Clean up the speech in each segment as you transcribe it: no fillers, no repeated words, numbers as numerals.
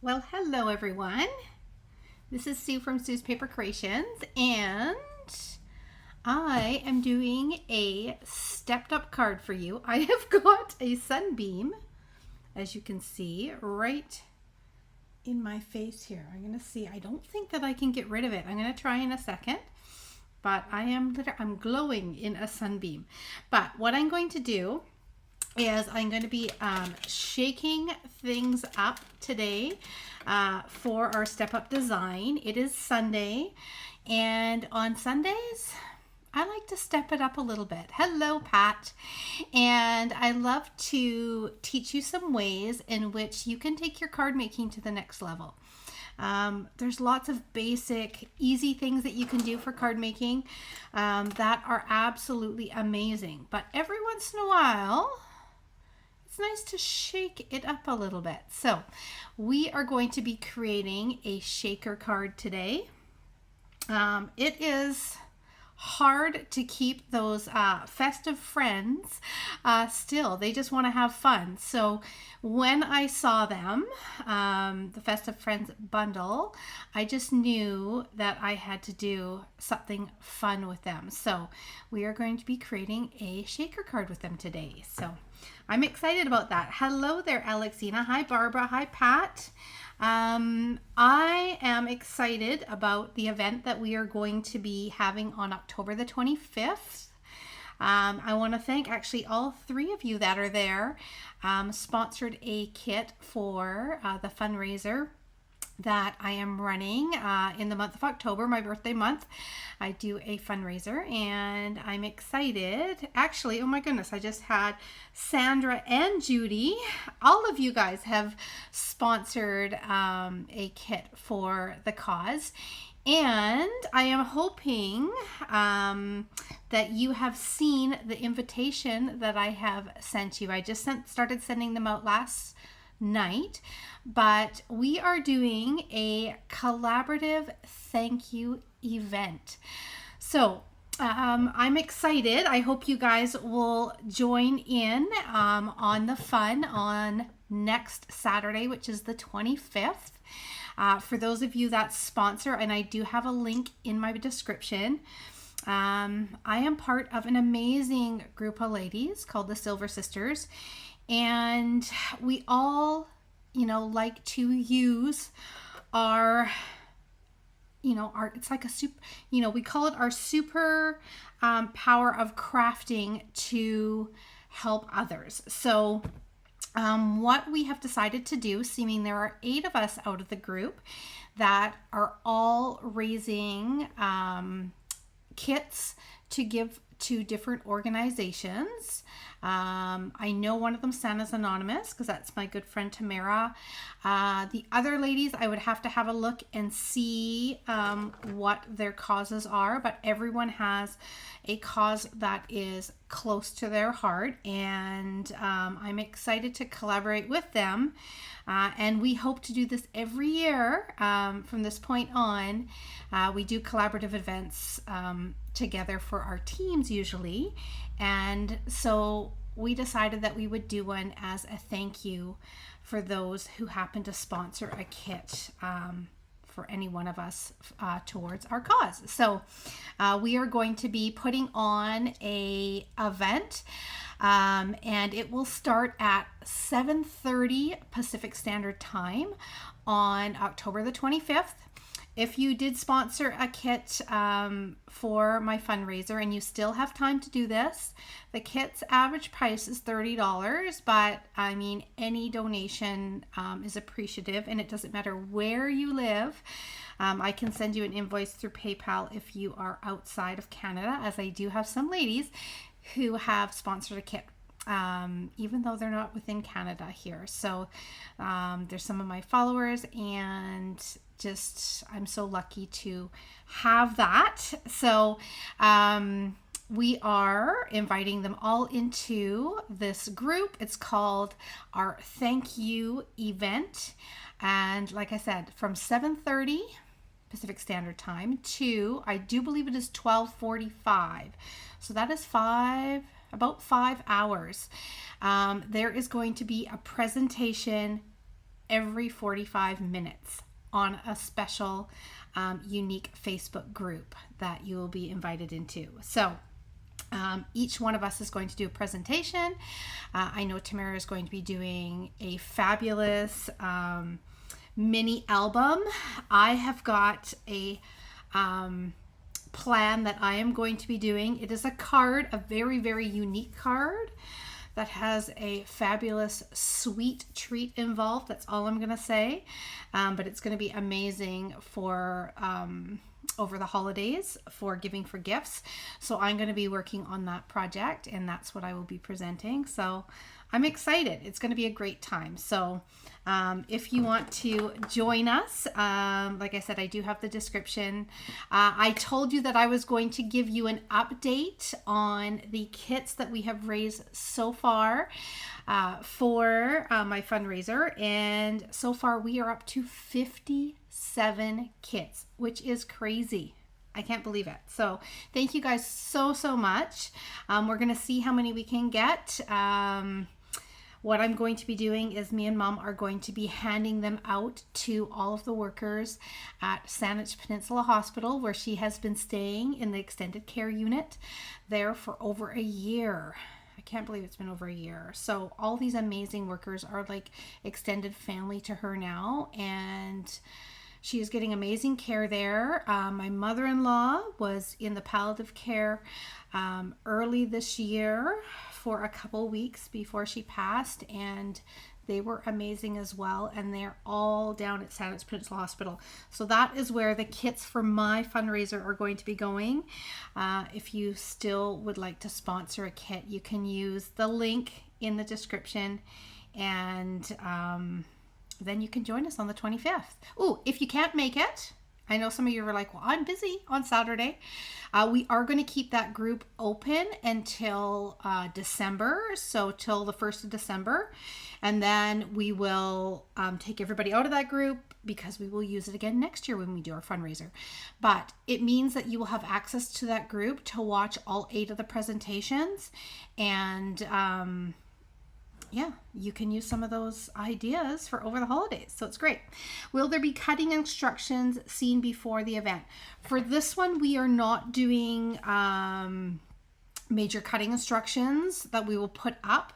Well, hello everyone. This is Sue from Sue's Paper Creations, and I am doing a stepped up card for you. I have got a sunbeam, as you can see, right in my face here. I'm going to see. I don't think that I can get rid of it. I'm going to try in a second, but I'm glowing in a sunbeam. But what I'm going to do is I'm going to be shaking things up today for our step up design. It is Sunday, and on Sundays I like to step it up a little bit. Hello, Pat. And I love to teach you some ways in which you can take your card making to the next level. There's lots of basic, easy things that you can do for card making that are absolutely amazing. But every once in a while, it's nice to shake it up a little bit. So we are going to be creating a shaker card today. It is hard to keep those festive friends still. They just want to have fun. So when I saw them, the Festive Friends bundle, I just knew that I had to do something fun with them. So we are going to be creating a shaker card with them today. So I'm excited about that. Hello there, Alexina. Hi, Barbara. Hi, Pat. I am excited about the event that we are going to be having on October the 25th. I want to thank actually all three of you that are there. Sponsored a kit for the fundraiser that I am running in the month of October, my birthday month. I do a fundraiser and I'm excited. Actually, oh my goodness, I just had Sandra and Judy. All of you guys have sponsored a kit for the cause. And I am hoping that you have seen the invitation that I have sent you. I just started sending them out last night, but we are doing a collaborative thank you event. So I'm excited. I hope you guys will join in on the fun on next Saturday, which is the 25th. For those of you that sponsor, and I do have a link in my description, I am part of an amazing group of ladies called the Silver Sisters, and we all, like to use our, it's like a super, we call it our super power of crafting to help others. So what we have decided to do, seeming there are 8 of us out of the group that are all raising kits to give to different organizations. I know one of them, Santa's Anonymous, because that's my good friend Tamara. The other ladies, I would have to have a look and see what their causes are, but everyone has a cause that is close to their heart, and I'm excited to collaborate with them. And we hope to do this every year from this point on. We do collaborative events together for our teams usually, and so we decided that we would do one as a thank you for those who happen to sponsor a kit for any one of us towards our cause. So we are going to be putting on a event, and it will start at 7:30 Pacific Standard Time on October the 25th. If you did sponsor a kit for my fundraiser and you still have time to do this, the kit's average price is $30, but I mean, any donation is appreciative, and it doesn't matter where you live. I can send you an invoice through PayPal if you are outside of Canada, as I do have some ladies who have sponsored a kit. Even though they're not within Canada here. So there's some of my followers, and just I'm so lucky to have that. So we are inviting them all into this group. It's called our Thank You event. And like I said, from 7:30 Pacific Standard Time to, I do believe it is 12:45. So that is about 5 hours. There is going to be a presentation every 45 minutes on a special unique Facebook group that you will be invited into. So each one of us is going to do a presentation. I know Tamara is going to be doing a fabulous mini album. I have got a plan that I am going to be doing. It is a card, a very, very unique card that has a fabulous sweet treat involved. That's all I'm going to say. But it's going to be amazing for over the holidays for giving for gifts. So I'm going to be working on that project, and that's what I will be presenting. So I'm excited. It's going to be a great time. So if you want to join us, like I said, I do have the description. I told you that I was going to give you an update on the kits that we have raised so far for my fundraiser. And so far we are up to 57 kits, which is crazy. I can't believe it. So thank you guys so much. We're going to see how many we can get. What I'm going to be doing is me and Mom are going to be handing them out to all of the workers at Saanich Peninsula Hospital, where she has been staying in the extended care unit there for over a year. I can't believe it's been over a year. So all these amazing workers are like extended family to her now, and she is getting amazing care there. My mother-in-law was in the palliative care early this year for a couple weeks before she passed, and they were amazing as well, and they're all down at Saanich Peninsula Hospital. So that is where the kits for my fundraiser are going to be going. If you still would like to sponsor a kit, you can use the link in the description, and then you can join us on the 25th. Oh, if you can't make it, I know some of you were like, well, I'm busy on Saturday. We are going to keep that group open until December, so till the 1st of December. And then we will take everybody out of that group because we will use it again next year when we do our fundraiser. But it means that you will have access to that group to watch all 8 of the presentations. And yeah, you can use some of those ideas for over the holidays. So it's great. Will there be cutting instructions seen before the event? For this one, we are not doing major cutting instructions that we will put up,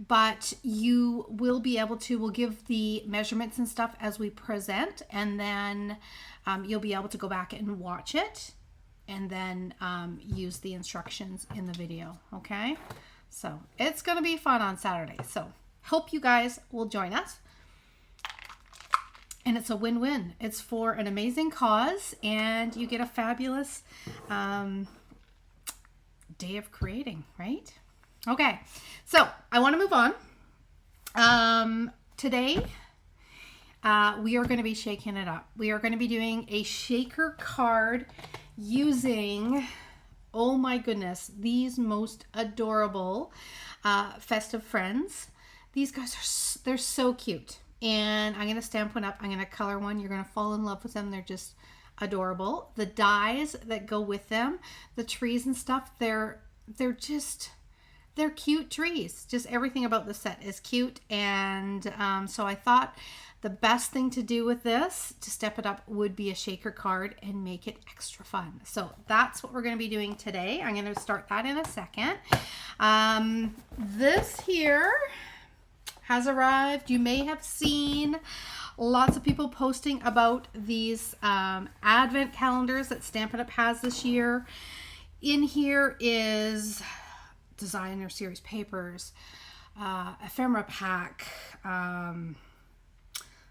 but you will be able to, we'll give the measurements and stuff as we present, and then you'll be able to go back and watch it and then use the instructions in the video, okay? So it's going to be fun on Saturday. So hope you guys will join us. And it's a win-win. It's for an amazing cause, and you get a fabulous day of creating, right? Okay, so I want to move on. Today, we are going to be shaking it up. We are going to be doing a shaker card using, oh my goodness, these most adorable Festive Friends. These guys they're so cute. And I'm going to stamp one up. I'm going to color one. You're going to fall in love with them. They're just adorable. The dies that go with them, the trees and stuff, they're cute trees. Just everything about the set is cute. And so I thought the best thing to do with this, to step it up, would be a shaker card and make it extra fun. So that's what we're going to be doing today. I'm going to start that in a second. This here has arrived. You may have seen lots of people posting about these advent calendars that Stampin' Up! Has this year. In here is designer series papers, ephemera pack,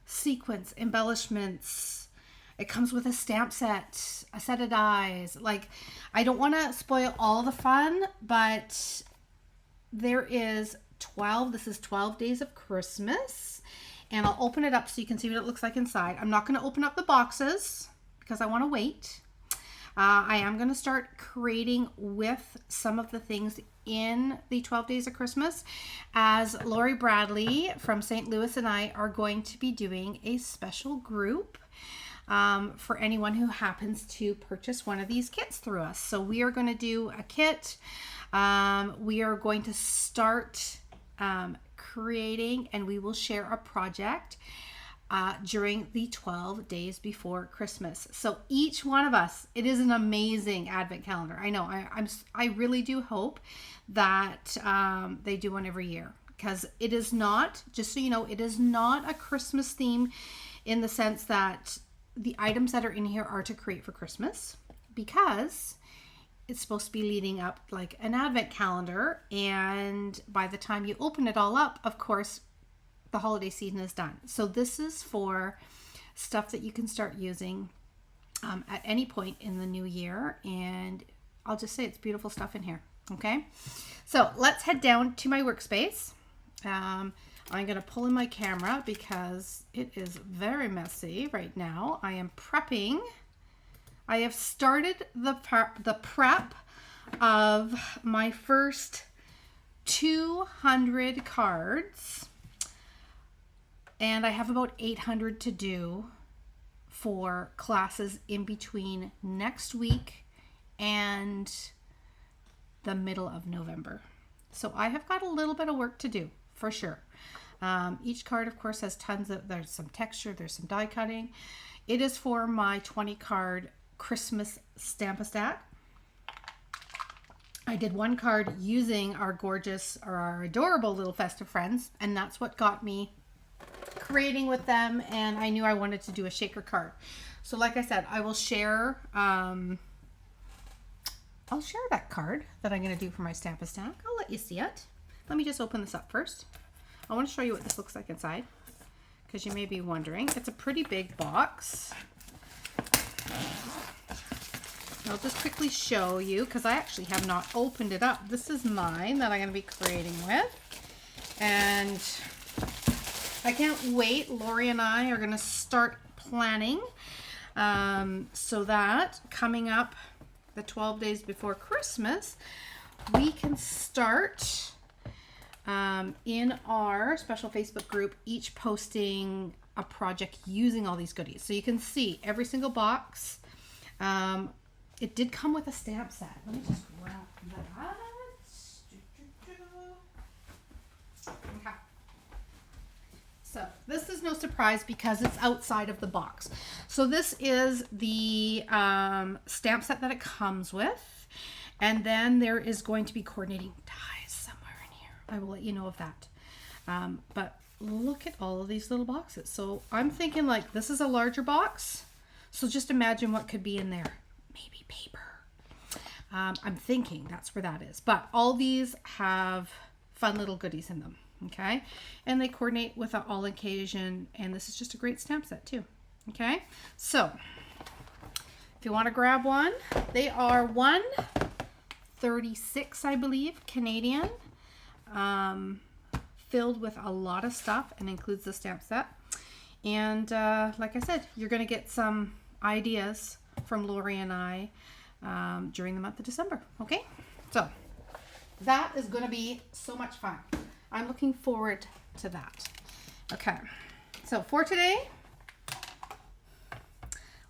sequence, embellishments. It comes with a stamp set, a set of dies. Like, I don't want to spoil all the fun, but there is 12. This is 12 Days of Christmas. And I'll open it up so you can see what it looks like inside. I'm not going to open up the boxes because I want to wait. I am going to start creating with some of the things in the 12 Days of Christmas, as Lori Bradley from St. Louis and I are going to be doing a special group for anyone who happens to purchase one of these kits through us. So we are going to do a kit. We are going to start creating, and we will share a project during the 12 days before Christmas. So each one of us, it is an amazing advent calendar. I know. I really do hope that they do one every year, because it is not, just so you know, it is not a Christmas theme in the sense that the items that are in here are to create for Christmas, because it's supposed to be leading up like an advent calendar, and by the time you open it all up, of course, the holiday season is done. So this is for stuff that you can start using at any point in the new year, and I'll just say it's beautiful stuff in here. Okay, so let's head down to my workspace. I'm going to pull in my camera because it is very messy right now. I am prepping. I have started the prep of my first 200 cards, and I have about 800 to do for classes in between next week and the middle of November. So I have got a little bit of work to do for sure. Each card, of course, has there's some texture, there's some die cutting. It is for my 20 card Christmas Stamp-A-Stack. I did one card using our adorable little Festive Friends, and that's what got me creating with them, and I knew I wanted to do a shaker card. So like I said, I will share, I'll share that card that I'm going to do for my Stamp-A-Stack. I'll let you see it. Let me just open this up first. I want to show you what this looks like inside, because you may be wondering. It's a pretty big box. I'll just quickly show you, because I actually have not opened it up. This is mine that I'm going to be creating with, and I can't wait. Lori and I are going to start planning so that coming up the 12 days before Christmas, we can start in our special Facebook group, each posting a project using all these goodies. So you can see every single box. It did come with a stamp set. Let me just grab that. Okay. So this is no surprise because it's outside of the box. So this is the stamp set that it comes with. And then there is going to be coordinating dies somewhere in here. I will let you know of that. But look at all of these little boxes. So I'm thinking like this is a larger box. So just imagine what could be in there. Maybe paper. I'm thinking that's where that is. But all these have fun little goodies in them. Okay. And they coordinate with an all occasion. And this is just a great stamp set too. Okay. So if you want to grab one, they are $1.36, I believe, Canadian. Filled with a lot of stuff and includes the stamp set. And like I said, you're going to get some ideas from Lori and I during the month of December. Okay, so that is going to be so much fun. I'm looking forward to that. Okay, so for today,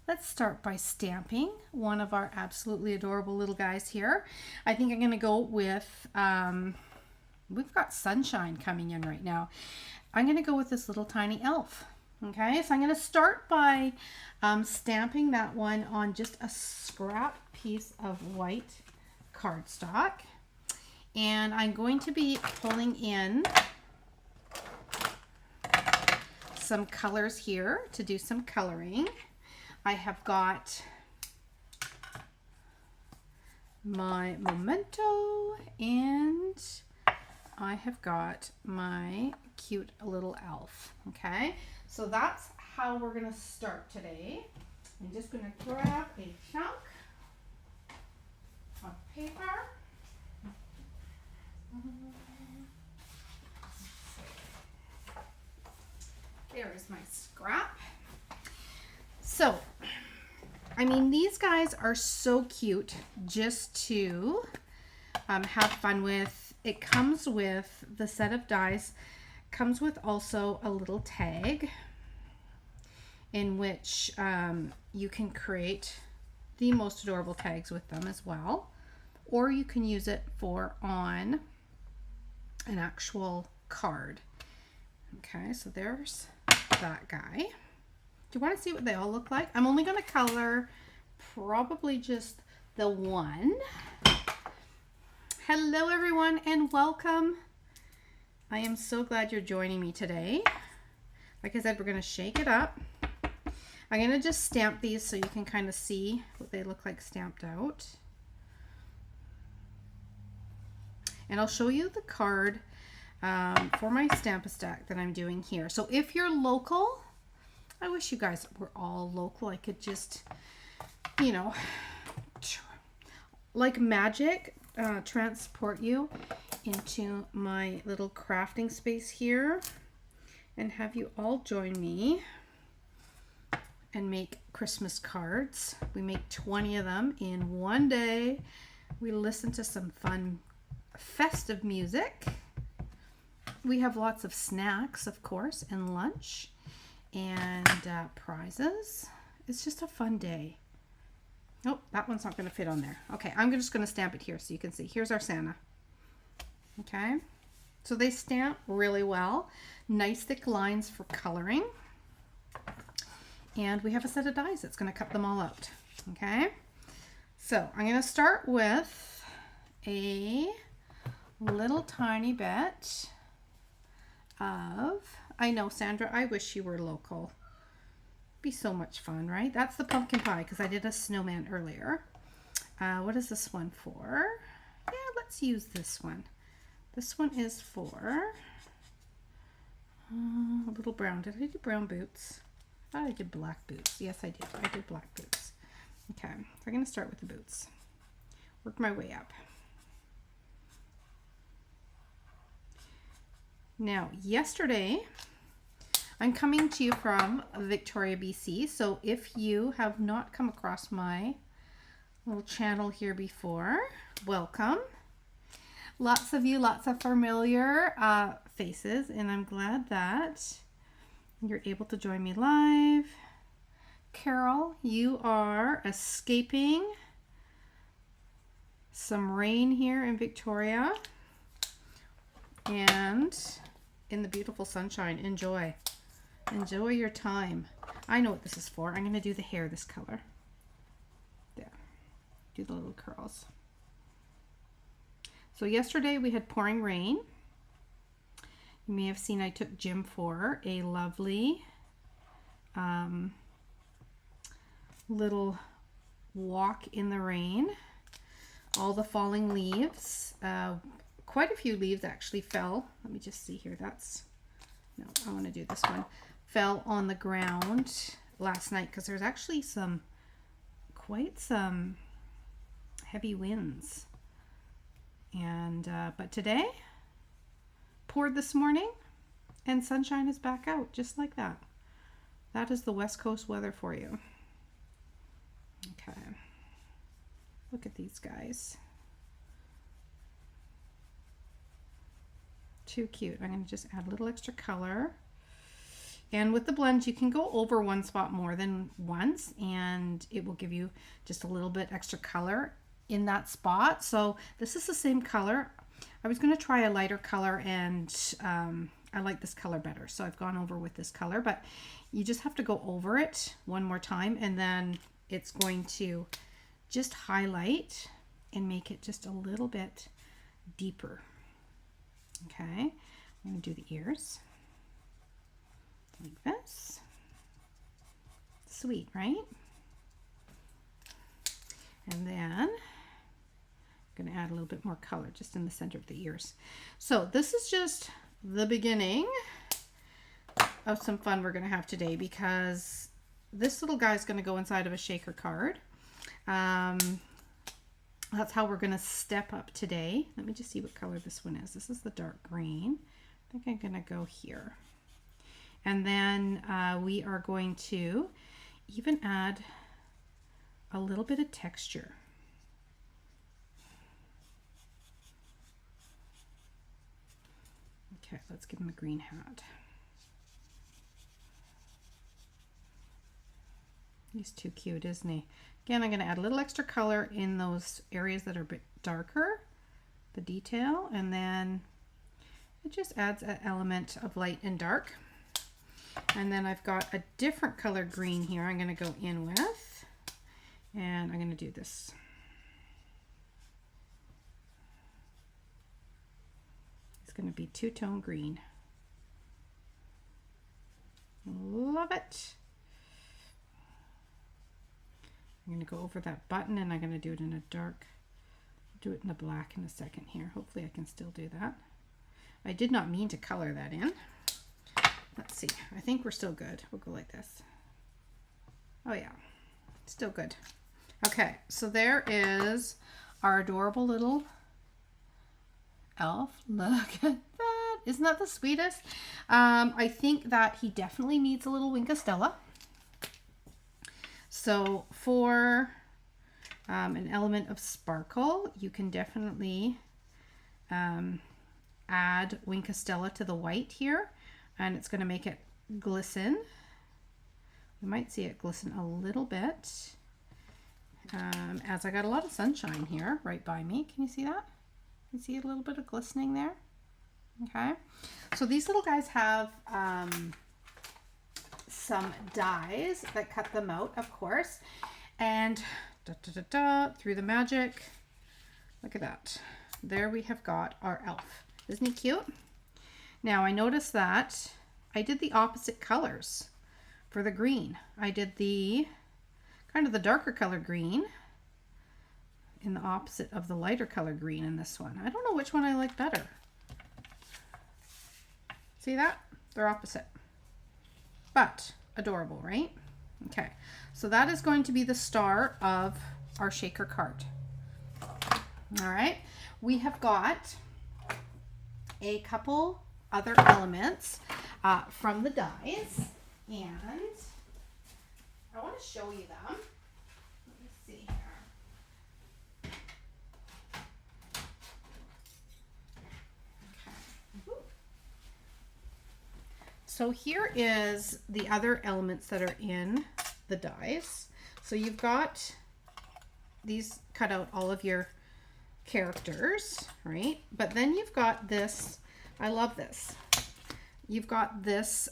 let's start by stamping one of our absolutely adorable little guys here. I think I'm going to go with, we've got sunshine coming in right now. I'm going to go with this little tiny elf. Okay, so I'm going to start by stamping that one on just a scrap piece of white cardstock. And I'm going to be pulling in some colors here to do some coloring. I have got my Memento and I have got my cute little elf. Okay, so that's how we're going to start today. I'm just going to grab a chunk of paper. There is my scrap. So, I mean, these guys are so cute just to have fun with. It comes with the set of dies, comes with also a little tag in which you can create the most adorable tags with them as well, or you can use it for on an actual card. Okay, so there's that guy. Do you want to see what they all look like? I'm only going to color probably just the one. Hello everyone and welcome. I am so glad you're joining me today. Like I said, we're going to shake it up. I'm going to just stamp these so you can kind of see what they look like stamped out. And I'll show you the card for my Stamp-A-Stack that I'm doing here. So if you're local, I wish you guys were all local. I could just, you know, like magic, transport you into my little crafting space here and have you all join me and make Christmas cards. We make 20 of them in one day. We listen to some fun festive music. We have lots of snacks, of course, and lunch and prizes. It's just a fun day. Oh, that one's not going to fit on there. Okay, I'm just going to stamp it here so you can see. Here's our Santa. Okay, so they stamp really well. Nice thick lines for coloring. And we have a set of dies that's going to cut them all out. Okay, so I'm going to start with a little tiny bit of, I know, Sandra, I wish you were local. Be so much fun, right? That's the pumpkin pie because I did a snowman earlier. What is this one for? Yeah, let's use this one. This one is for a little brown. Did I do brown boots? I thought I did black boots. Yes, I did. I did black boots. Okay, so I'm going to start with the boots. Work my way up. Now, yesterday, I'm coming to you from Victoria, BC. So if you have not come across my little channel here before, welcome. Lots of you, lots of familiar faces, and I'm glad that you're able to join me live. Carol, you are escaping some rain here in Victoria and in the beautiful sunshine. Enjoy. Enjoy your time. I know what this is for. I'm going to do the hair this color. There. Do the little curls. So yesterday we had pouring rain. You may have seen I took Jim for a lovely little walk in the rain. All the falling leaves. Quite a few leaves actually fell. Let me just see here. No, I want to do this one. Fell on the ground last night because there's actually quite some heavy winds. And but today, poured this morning, and sunshine is back out just like that. That is the West Coast weather for you. Okay, look at these guys. Too cute. I'm going to just add a little extra color. And with the blends, you can go over one spot more than once, and it will give you just a little bit extra color in that spot. So this is the same color. I was going to try a lighter color, and I like this color better. So I've gone over with this color, but you just have to go over it one more time, and then it's going to just highlight and make it just a little bit deeper. Okay, I'm going to do the ears like this. Sweet, right? And then I'm going to add a little bit more color just in the center of the ears. So this is just the beginning of some fun we're going to have today, because this little guy is going to go inside of a shaker card. That's how we're going to step up today. Let me just see what color this one is. This is the dark green. I think I'm going to go here. And then we are going to even add a little bit of texture. Okay, let's give him a green hat. He's too cute, isn't he? Again, I'm going to add a little extra color in those areas that are a bit darker, the detail, and then it just adds an element of light and dark. And then I've got a different color green here I'm going to go in with. And I'm going to do this. It's going to be two-tone green. Love it. I'm going to go over that button and I'm going to do it in a dark, do it in the black in a second here. Hopefully I can still do that. I did not mean to color that in. Let's see. I think we're still good. We'll go like this. Oh yeah, still good. Okay, so there is our adorable little elf. Look at that. Isn't that the sweetest? I think that he definitely needs a little Wink of Stella. So for an element of sparkle, you can definitely add Wink of Stella to the white here, and it's going to make it glisten. You might see it glisten a little bit as I got a lot of sunshine here right by me. Can you see that? You see a little bit of glistening there? Okay. So these little guys have some dies that cut them out, of course. And through the magic, look at that. There we have got our elf. Isn't he cute? Now I noticed that I did the opposite colors for the green. I did the kind of the darker color green in the opposite of the lighter color green in this one. I don't know which one I like better. See that? They're opposite. But adorable, right? Okay, so that is going to be the star of our shaker card. All right, we have got a couple other elements from the dies, and I want to show you them. Let me see here. Okay. So here is the other elements that are in the dies. So you've got these cut out all of your characters, right? But then you've got this, I love this. You've got this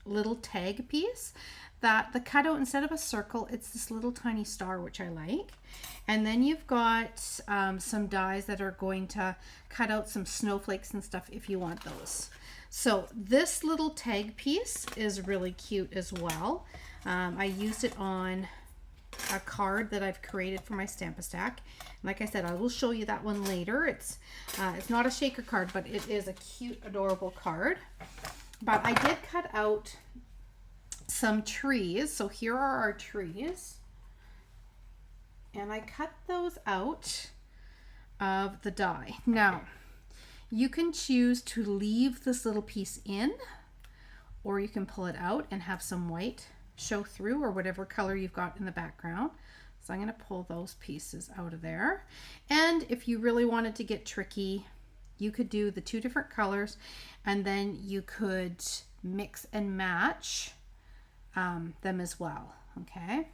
little tag piece that the cutout, instead of a circle, it's this little tiny star, which I like. And then you've got some dies that are going to cut out some snowflakes and stuff if you want those. So this little tag piece is really cute as well. I used it on a card that I've created for my Stamp-A-Stack. Like I said, I will show you that one later. It's not a shaker card, but it is a cute, adorable card. But I did cut out some trees. So here are our trees. And I cut those out of the die. Now, you can choose to leave this little piece in, or you can pull it out and have some white show through, or whatever color you've got in the background. So I'm going to pull those pieces out of there. And if you really wanted to get tricky, you could do the two different colors, and then you could mix and match them as well. Okay,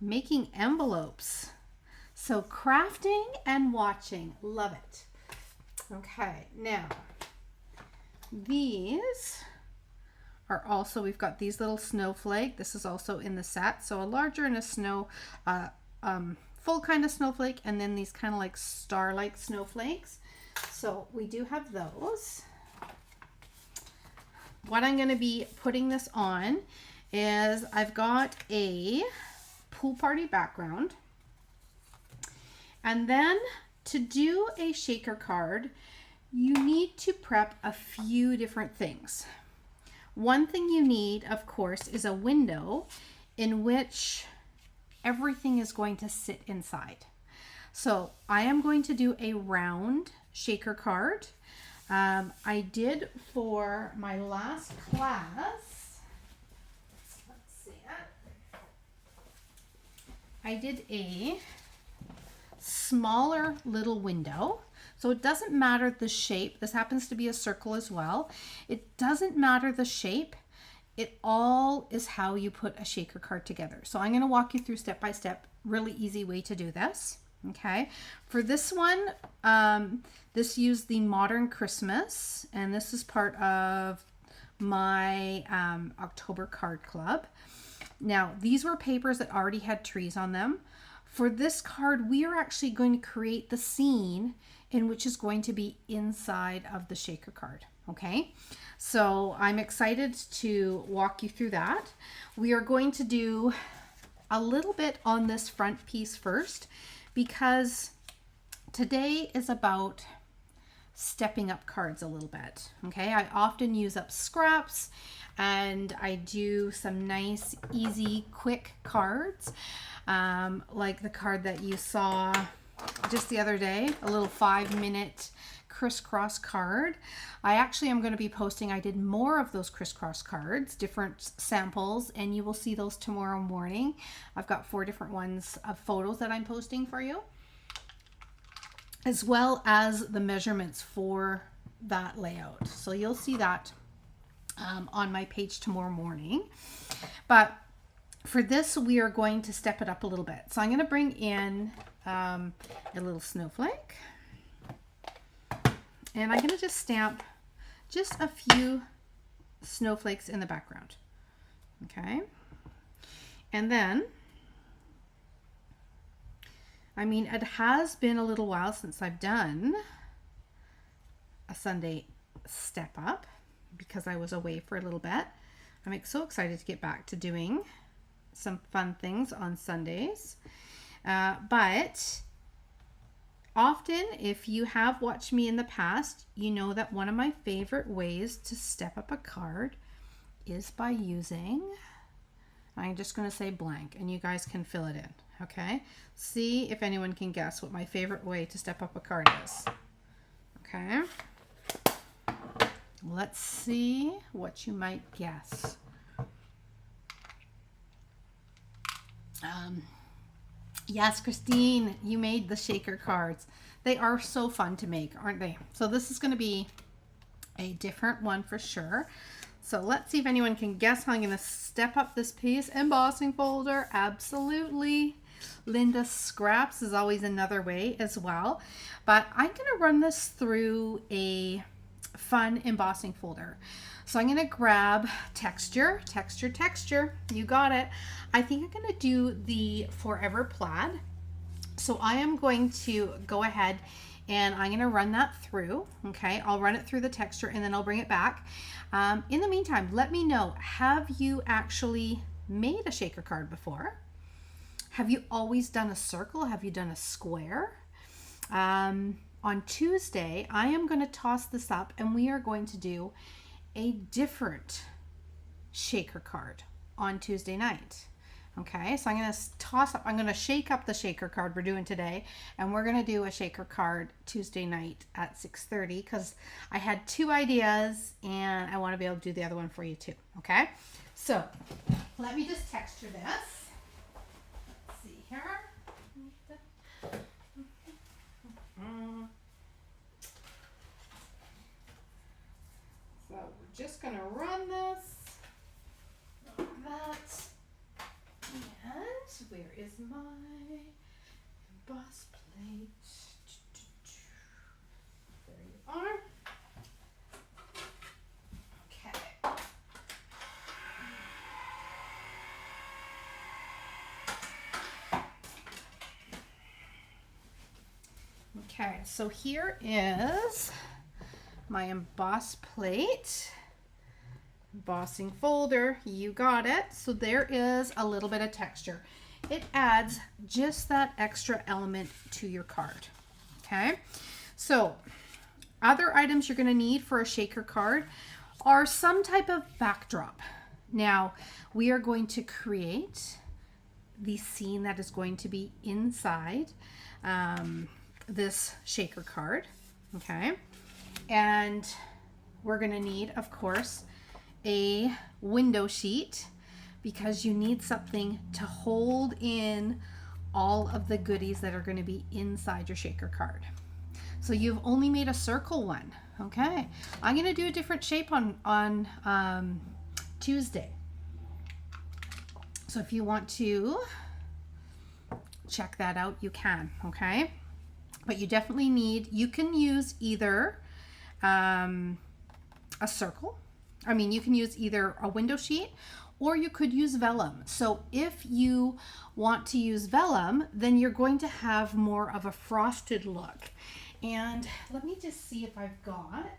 making envelopes. So crafting and watching, love it. Okay, now these are also, we've got these little snowflake. This is also in the set. So a larger and a snow, full kind of snowflake, and then these kind of like star-like snowflakes. So we do have those. What I'm going to be putting this on is I've got a pool party background. And then to do a shaker card, you need to prep a few different things. One thing you need, of course, is a window in which everything is going to sit inside. So I am going to do a round shaker card. I did for my last class, let's see it. I did a smaller little window. So it doesn't matter the shape. This happens to be a circle as well. It doesn't matter the shape. It all is how you put a shaker card together. So I'm going to walk you through step by step, really easy way to do this. Okay. For this one, this used the Modern Christmas, and this is part of my October card club. Now, these were papers that already had trees on them. For this card, we are actually going to create the scene in which is going to be inside of the shaker card. Okay, so I'm excited to walk you through that. We are going to do a little bit on this front piece first, because today is about stepping up cards a little bit. Okay, I often use up scraps and I do some nice, easy, quick cards, like the card that you saw just the other day, a little 5-minute crisscross card. I actually am going to be posting, I did more of those crisscross cards, different samples, and you will see those tomorrow morning. I've got 4 different ones of photos that I'm posting for you, as well as the measurements for that layout. So you'll see that on my page tomorrow morning. But for this, we are going to step it up a little bit. So I'm going to bring in a little snowflake. And I'm going to just stamp just a few snowflakes in the background. Okay. And then, I mean, it has been a little while since I've done a Sunday step up because I was away for a little bit. I'm so excited to get back to doing some fun things on Sundays. But often, if you have watched me in the past, you know that one of my favorite ways to step up a card is by using, I'm just going to say blank, and you guys can fill it in, okay? See if anyone can guess what my favorite way to step up a card is. Okay? Let's see what you might guess. Yes, Christine, you made the shaker cards. They are so fun to make, aren't they? So this is going to be a different one for sure. So let's see if anyone can guess how I'm going to step up this piece. Embossing folder, absolutely. Linda scraps is always another way as well. But I'm going to run this through a fun embossing folder. So I'm going to grab texture. You got it. I think I'm going to do the Forever Plaid. So I am going to go ahead and I'm going to run that through. Okay, I'll run it through the texture and then I'll bring it back. In the meantime, let me know, have you actually made a shaker card before? Have you always done a circle? Have you done a square? On Tuesday, I am going to toss this up and we are going to do a different shaker card on Tuesday night. Okay, so I'm going to I'm going to shake up the shaker card we're doing today, and we're going to do a shaker card Tuesday night at 6:30 because I had 2 ideas and I want to be able to do the other one for you too. Okay, so let me just texture this. Let's see here. So we're just going to run this like that. And where is my emboss plate? There you are. Okay. Okay, so here is my emboss plate. Embossing folder, you got it. So there is a little bit of texture. It adds just that extra element to your card. Okay, so other items you're going to need for a shaker card are some type of backdrop. Now we are going to create the scene that is going to be inside this shaker card. Okay, and we're going to need, of course, a window sheet because you need something to hold in all of the goodies that are going to be inside your shaker card. So you've only made a circle one. Okay, I'm going to do a different shape on Tuesday. So if you want to check that out, you can. Okay, but you definitely need, you can use either a circle. I mean, you can use either a window sheet or you could use vellum. So if you want to use vellum, then you're going to have more of a frosted look. And let me just see if I've got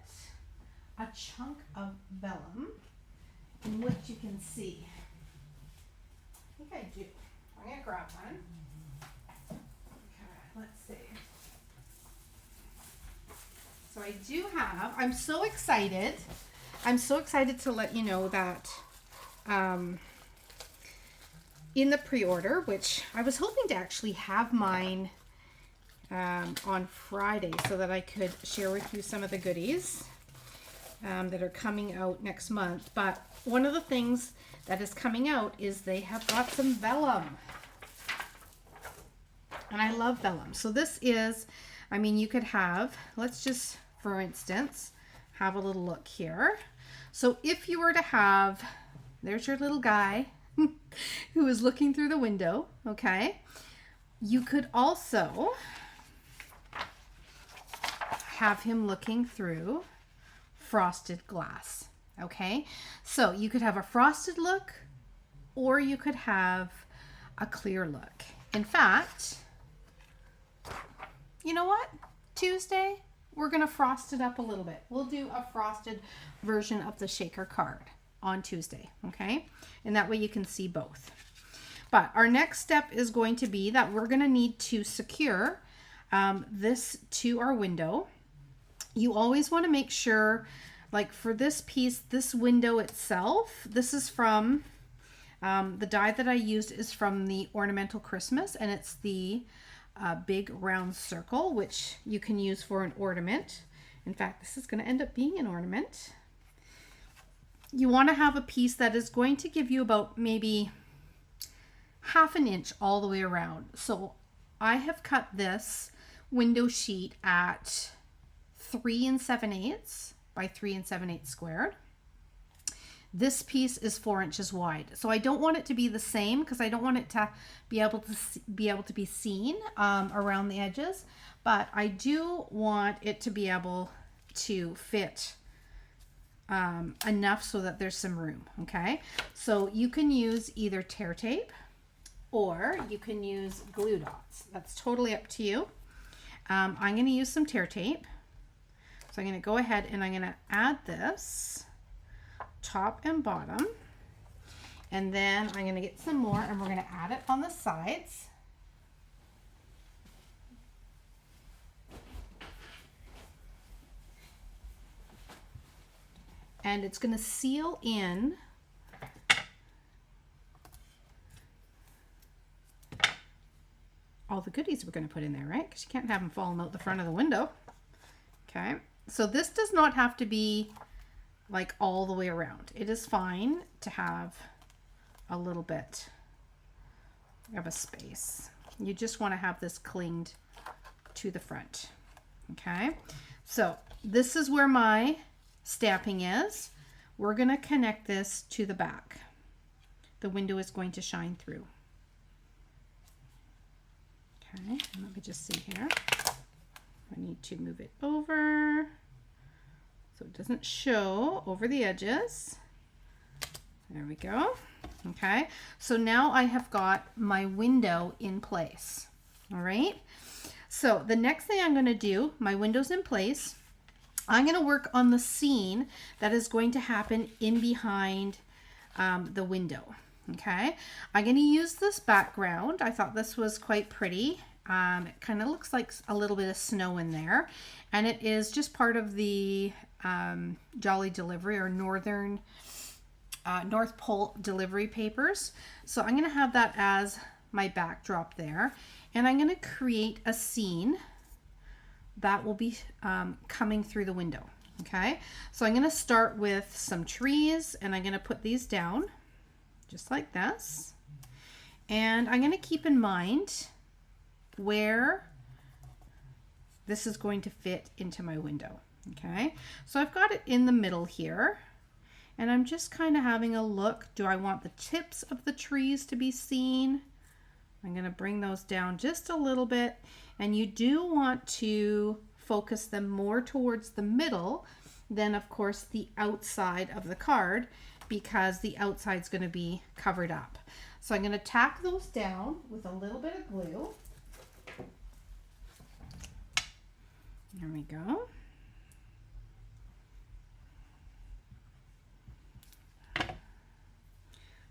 a chunk of vellum in which you can see. I think I do. I'm going to grab one. Okay, let's see. So I do have, I'm so excited to let you know that in the pre-order, which I was hoping to actually have mine on Friday so that I could share with you some of the goodies that are coming out next month. But one of the things that is coming out is they have got some vellum. And I love vellum. So this is, I mean, you could have, let's just, for instance, have a little look here. So if you were to have, there's your little guy who is looking through the window, okay? You could also have him looking through frosted glass, okay? So you could have a frosted look or you could have a clear look. In fact, you know what? Tuesday, we're gonna frost it up a little bit. We'll do a frosted version of the shaker card on Tuesday, okay? And that way you can see both. But our next step is going to be that we're gonna need to secure this to our window. You always wanna make sure, like for this piece, this window itself, this is from, the die that I used is from the Ornamental Christmas, and it's the big round circle, which you can use for an ornament. In fact, this is going to end up being an ornament. You want to have a piece that is going to give you about maybe ½ an inch all the way around. So I have cut this window sheet at 3 7/8 by 3 7/8 squared. This piece is 4 inches wide. So I don't want it to be the same because I don't want it to be able to be seen around the edges, but I do want it to be able to fit enough so that there's some room, okay? So you can use either tear tape or you can use glue dots. That's totally up to you. I'm going to use some tear tape. So I'm going to go ahead and I'm going to add this top and bottom, and then I'm going to get some more and we're going to add it on the sides. And it's going to seal in all the goodies we're going to put in there, right? Because you can't have them falling out the front of the window. Okay, so this does not have to be like all the way around. It is fine to have a little bit of a space. You just want to have this clinged to the front. Okay, so this is where my stamping is. We're going to connect this to the back. The window is going to shine through. Okay, let me just see here. I need to move it over so it doesn't show over the edges. There we go. Okay, so now I have got my window in place. All right, so the next thing I'm going to do, my window's in place. I'm going to work on the scene that is going to happen in behind the window. Okay, I'm going to use this background. I thought this was quite pretty. It kind of looks like a little bit of snow in there, and it is just part of the Jolly Delivery or North Pole delivery papers. So I'm going to have that as my backdrop there, and I'm going to create a scene that will be coming through the window. Okay, so I'm going to start with some trees, and I'm going to put these down just like this, and I'm going to keep in mind where this is going to fit into my window. Okay, so I've got it in the middle here, and I'm just kind of having a look. Do I want the tips of the trees to be seen? I'm going to bring those down just a little bit, and you do want to focus them more towards the middle than of course the outside of the card, because the outside's going to be covered up. So I'm going to tack those down with a little bit of glue. There we go.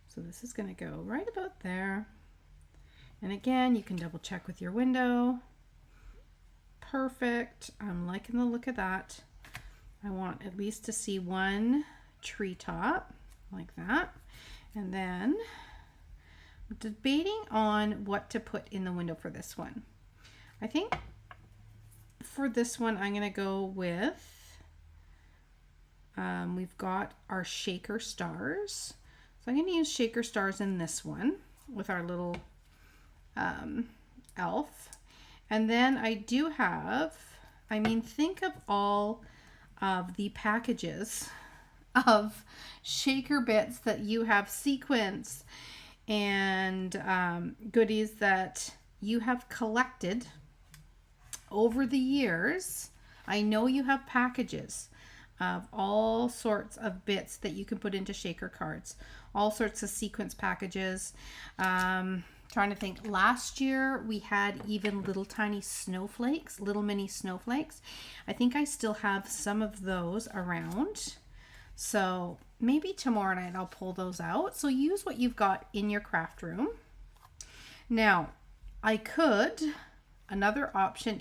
So this is going to go right about there. And again, you can double check with your window. Perfect. I'm liking the look of that. I want at least to see one treetop like that. And then I'm debating on what to put in the window for this one. I think for this one, I'm going to go with, we've got our shaker stars. So I'm going to use shaker stars in this one with our little elf. And then I do have, I mean, think of all of the packages of shaker bits that you have sequins and goodies that you have collected over the years. I know you have packages of all sorts of bits that you can put into shaker cards, all sorts of sequence packages. Trying to think, last year we had even little tiny snowflakes, little mini snowflakes. I think I still have some of those around. So maybe tomorrow night I'll pull those out. So use what you've got in your craft room. Now, another option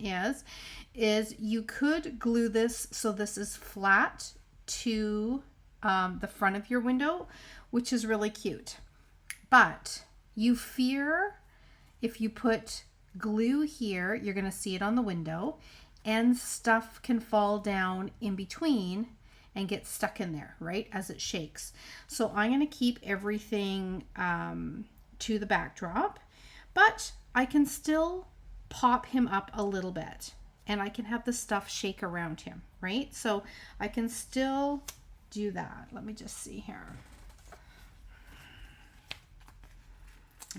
is you could glue this so this is flat to the front of your window, which is really cute. But you fear if you put glue here, you're going to see it on the window and stuff can fall down in between and get stuck in there, right, as it shakes. So I'm going to keep everything to the backdrop, but I can still pop him up a little bit and I can have the stuff shake around him, right? So I can still do that. Let me just see here.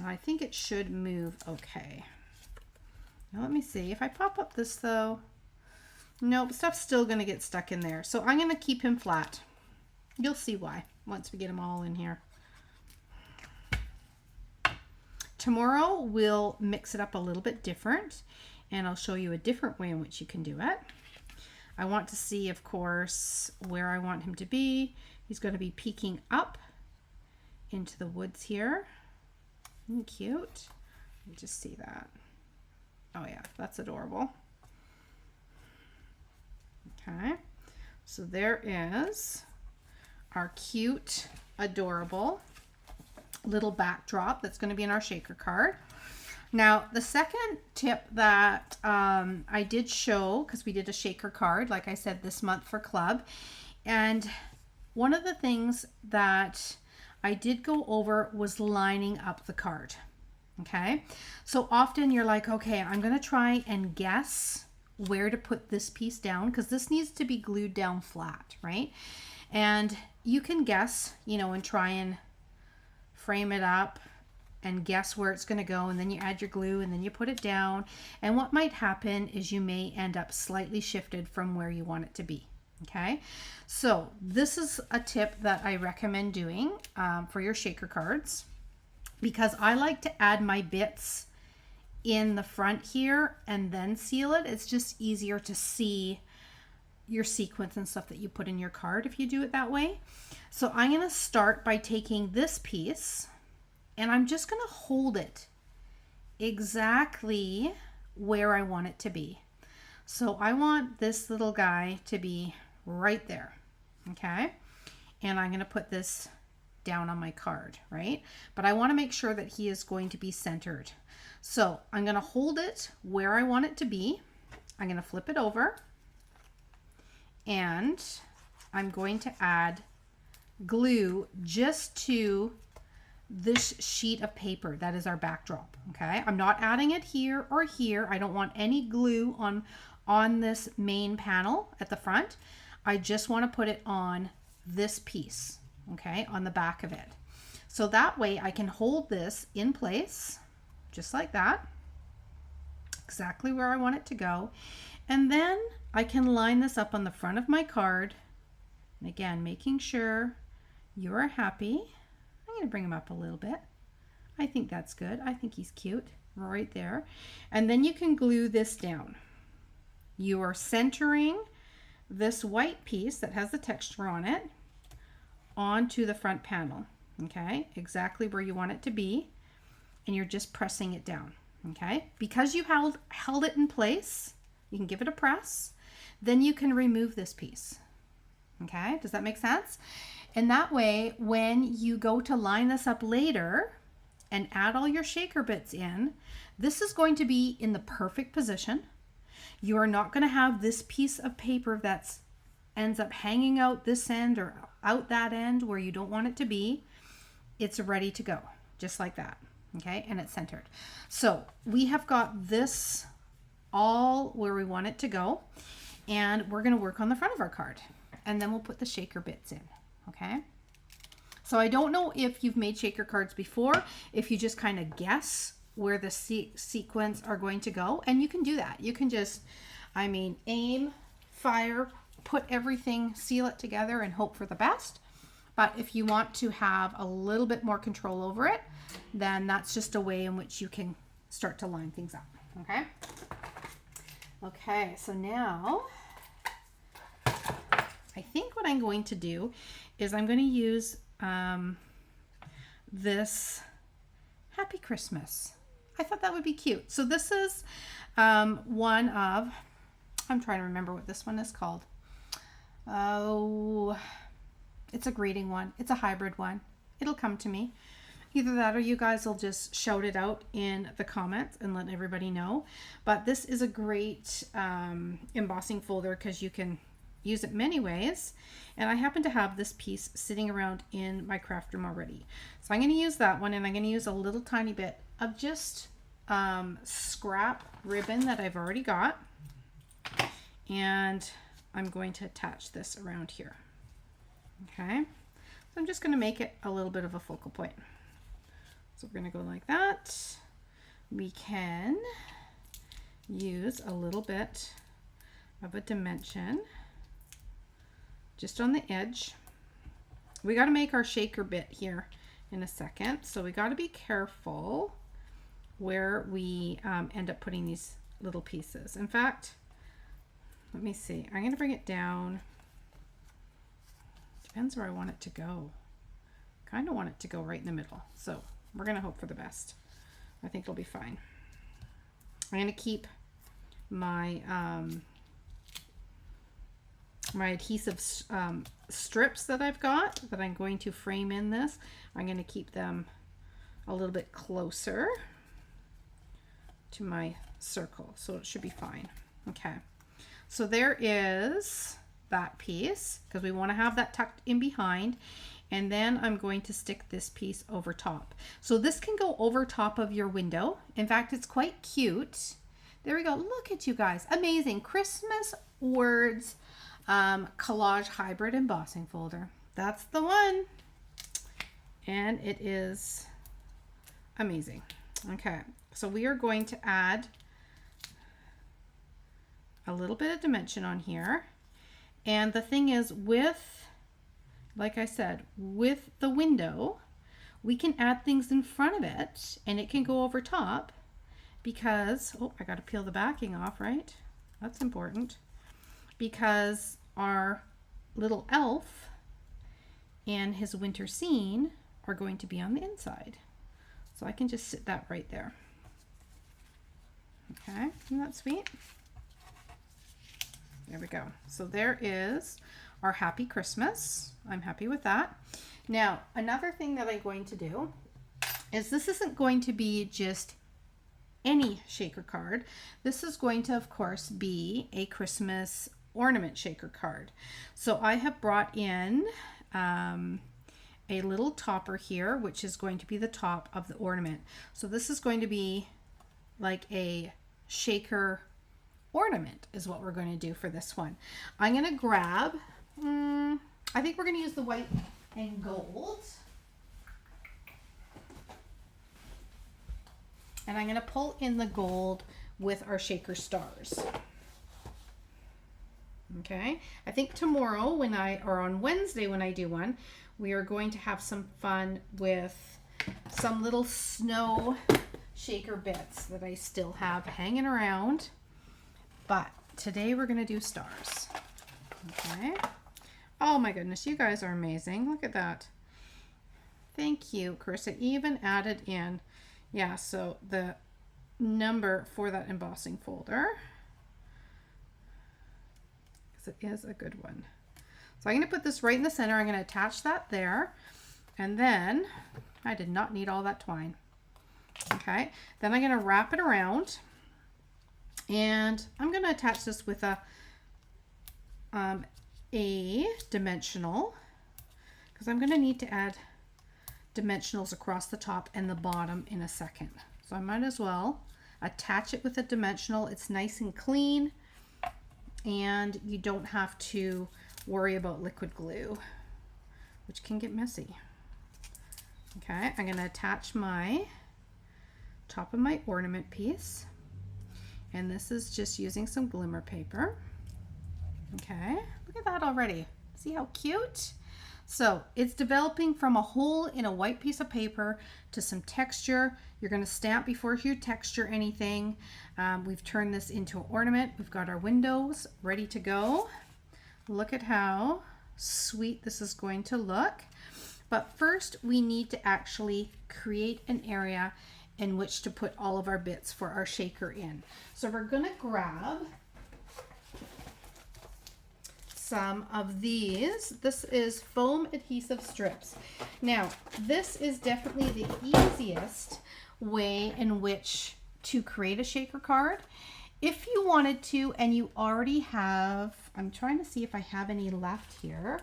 I think it should move okay. Now let me see. If I pop up this though, nope, stuff's still going to get stuck in there. So I'm going to keep him flat. You'll see why once we get them all in here. Tomorrow we'll mix it up a little bit different and I'll show you a different way in which you can do it. I want to see, of course, where I want him to be. He's going to be peeking up into the woods here. Cute. Let me just see that. Oh yeah, that's adorable. Okay, so there is our cute, adorable little backdrop that's going to be in our shaker card. Now, the second tip that I did show, because we did a shaker card, like I said, this month for club, and one of the things that I did go over was lining up the card. Okay, so often you're like, okay, I'm going to try and guess where to put this piece down because this needs to be glued down flat, right? And you can guess, you know, and try and frame it up and guess where it's going to go, and then you add your glue and then you put it down, and what might happen is you may end up slightly shifted from where you want it to be. Okay, so this is a tip that I recommend doing for your shaker cards, because I like to add my bits in the front here and then seal it. It's just easier to see your sequence and stuff that you put in your card if you do it that way. So I'm going to start by taking this piece and I'm just going to hold it exactly where I want it to be. So I want this little guy to be right there, okay? And I'm going to put this down on my card, right? But I want to make sure that he is going to be centered. So I'm going to hold it where I want it to be. I'm going to flip it over and I'm going to add glue just to this sheet of paper that is our backdrop, okay? I'm not adding it here or here. I don't want any glue on this main panel at the front. I just want to put it on this piece, okay, on the back of it. So that way I can hold this in place just like that, exactly where I want it to go. And then I can line this up on the front of my card And again, making sure you are happy. I'm going to bring him up a little bit. I think that's good. I think he's cute right there. And then you can glue this down. You are centering this white piece that has the texture on it onto the front panel. Okay, exactly where you want it to be. And you're just pressing it down. Okay, because you held it in place, you can give it a press. Then you can remove this piece. Okay, does that make sense? And that way, when you go to line this up later and add all your shaker bits in, this is going to be in the perfect position. You are not going to have this piece of paper that ends up hanging out this end or out that end where you don't want it to be. It's ready to go, just like that. Okay, and it's centered. So we have got this all where we want it to go, and we're going to work on the front of our card, and then we'll put the shaker bits in. Okay, so I don't know if you've made shaker cards before, if you just kind of guess where the sequins are going to go, and you can do that. You can just, aim, fire, put everything, seal it together, and hope for the best. But if you want to have a little bit more control over it, then that's just a way in which you can start to line things up. Okay. Okay, so now I think what I'm going to do is I'm going to use this Happy Christmas. I thought that would be cute. So this is one of, I'm trying to remember what this one is called. Oh, it's a greeting one. It's a hybrid one. It'll come to me. Either that or you guys will just shout it out in the comments and let everybody know. But this is a great embossing folder because you can use it many ways. And I happen to have this piece sitting around in my craft room already. So I'm going to use that one, and I'm going to use a little tiny bit of just scrap ribbon that I've already got. And I'm going to attach this around here. Okay, so I'm just going to make it a little bit of a focal point. So we're going to go like that. We can use a little bit of a dimension just on the edge. We got to make our shaker bit here in a second, so we got to be careful where we end up putting these little pieces. In fact, let me see. I'm going to bring it down. Depends where I want it to go. Kind of want it to go right in the middle. So we're going to hope for the best. I think it'll be fine. I'm going to keep my my adhesive strips that I've got that I'm going to frame in this. I'm going to keep them a little bit closer to my circle, so it should be fine. Okay, so there is that piece because we want to have that tucked in behind, and then I'm going to stick this piece over top. So this can go over top of your window. In fact, it's quite cute. There we go. Look at you guys. Amazing. Christmas words collage hybrid embossing folder. That's the one. And it is amazing. Okay, so we are going to add a little bit of dimension on here. And the thing is, with, like I said, with the window, we can add things in front of it and it can go over top because, oh, I got to peel the backing off, right? That's important. Because our little elf and his winter scene are going to be on the inside. So I can just sit that right there. Okay, isn't that sweet? There we go. So there is our Happy Christmas. I'm happy with that. Now, another thing that I'm going to do is this isn't going to be just any shaker card. This is going to, of course, be a Christmas ornament shaker card. So I have brought in a little topper here, which is going to be the top of the ornament. So this is going to be like a shaker ornament is what we're going to do for this one. I'm going to grab, I think we're going to use the white and gold. And I'm going to pull in the gold with our shaker stars. Okay, I think tomorrow or on Wednesday when I do one, we are going to have some fun with some little snow shaker bits that I still have hanging around. But today we're going to do stars. Okay. Oh my goodness, you guys are amazing. Look at that. Thank you, Carissa. Even added in, yeah, so the number for that embossing folder. It is a good one. So I'm going to put this right in the center. I'm going to attach that there. And then I did not need all that twine. Okay. Then I'm going to wrap it around. And I'm going to attach this with a dimensional, because I'm going to need to add dimensionals across the top and the bottom in a second. So I might as well attach it with a dimensional. It's nice and clean, and you don't have to worry about liquid glue, which can get messy. Okay, I'm going to attach my top of my ornament piece, and this is just using some glimmer paper. Okay, look at that already. See how cute? So it's developing from a hole in a white piece of paper to some texture. You're going to stamp before you texture anything. We've turned this into an ornament. We've got our windows ready to go. Look at how sweet this is going to look. But first we need to actually create an area in which to put all of our bits for our shaker in. So we're going to grab some of these. This is foam adhesive strips. Now, this is definitely the easiest way in which to create a shaker card. If you wanted to, and you already have, I'm trying to see if I have any left here.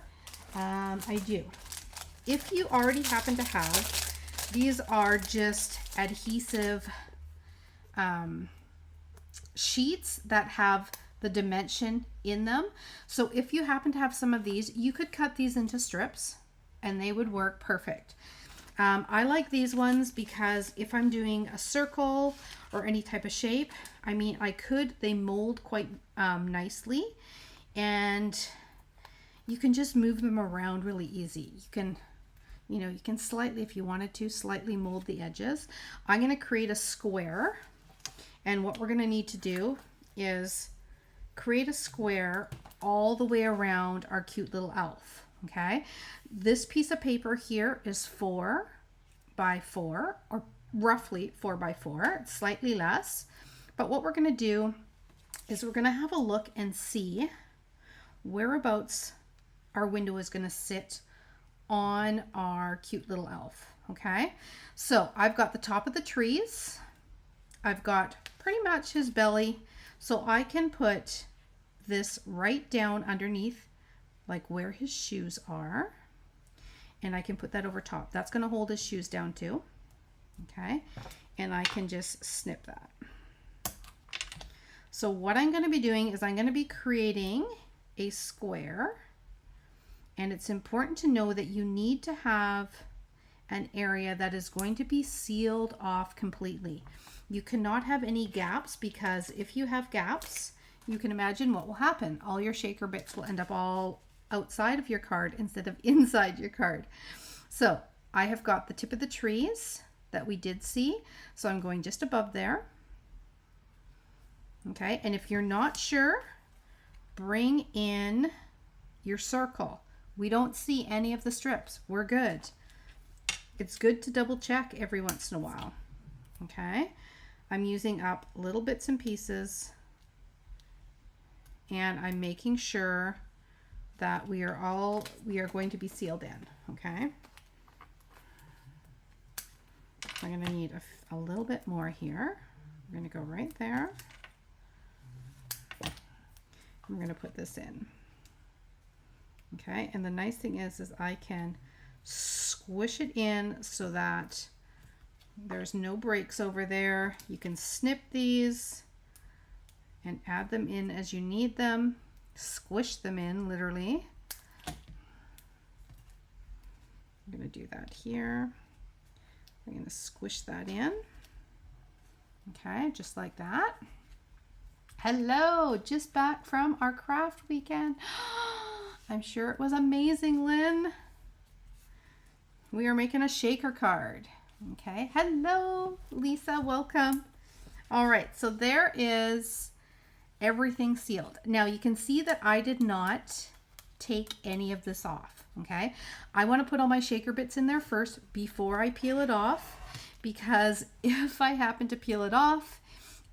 I do. If you already happen to have, these are just adhesive sheets that have the dimension in them. So if you happen to have some of these, you could cut these into strips and they would work perfect. I like these ones because if I'm doing a circle or any type of shape, I mean, they mold quite nicely, and you can just move them around really easy. You can slightly, if you wanted to, slightly mold the edges. I'm going to create a square, and what we're going to need to do is create a square all the way around our cute little elf. Okay, this piece of paper here is 4 by 4, or roughly 4 by 4. It's slightly less, but what we're going to do is we're going to have a look and see whereabouts our window is going to sit on our cute little elf. Okay, so I've got the top of the trees, I've got pretty much his belly, so I can put this right down underneath, like where his shoes are, and I can put that over top. That's going to hold his shoes down too. Okay, and I can just snip that. So what I'm going to be doing is I'm going to be creating a square, and it's important to know that you need to have an area that is going to be sealed off completely. You cannot have any gaps, because if you have gaps, you can imagine what will happen. All your shaker bits will end up all outside of your card instead of inside your card. So I have got the tip of the trees that we did see, so I'm going just above there. Okay, and if you're not sure, bring in your circle. We don't see any of the strips. We're good. It's good to double check every once in a while. Okay, I'm using up little bits and pieces, and I'm making sure that we are going to be sealed in. Okay, I'm going to need a little bit more here. We're going to go right there. I'm going to put this in. Okay, and the nice thing is I can squish it in so that there's no breaks over there. You can snip these and add them in as you need them. Squish them in, literally. I'm going to do that here. I'm going to squish that in. Okay, just like that. Hello, just back from our craft weekend. I'm sure it was amazing, Lynn. We are making a shaker card. Okay, hello, Lisa, welcome. All right, so there is everything sealed. Now you can see that I did not take any of this off, okay? I want to put all my shaker bits in there first before I peel it off, because if I happen to peel it off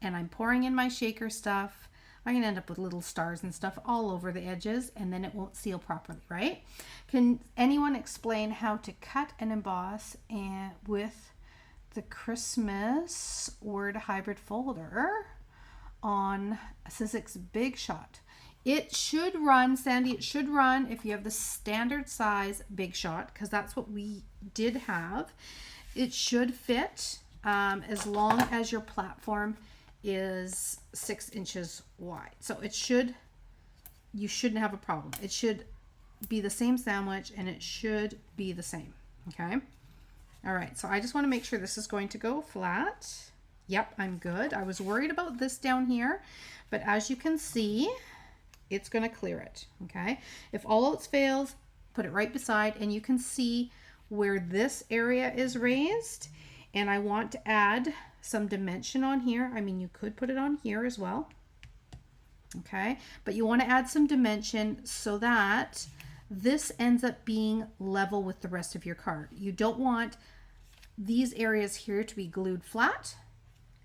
and I'm pouring in my shaker stuff, I'm going to end up with little stars and stuff all over the edges, and then it won't seal properly, right? Can anyone explain how to cut and emboss and with the Christmas word hybrid folder on Sizzix Big Shot? It should run, Sandy, it should run if you have the standard size Big Shot, because that's what we did have. It should fit as long as your platform is 6 inches wide. So it should, you shouldn't have a problem. It should be the same sandwich and it should be the same. Okay. All right. So I just want to make sure this is going to go flat. Yep, I'm good. I was worried about this down here, but as you can see, it's going to clear it. Okay. If all else fails, put it right beside, and you can see where this area is raised, and I want to add some dimension on here. I mean, you could put it on here as well. Okay, but you want to add some dimension so that this ends up being level with the rest of your card. You don't want these areas here to be glued flat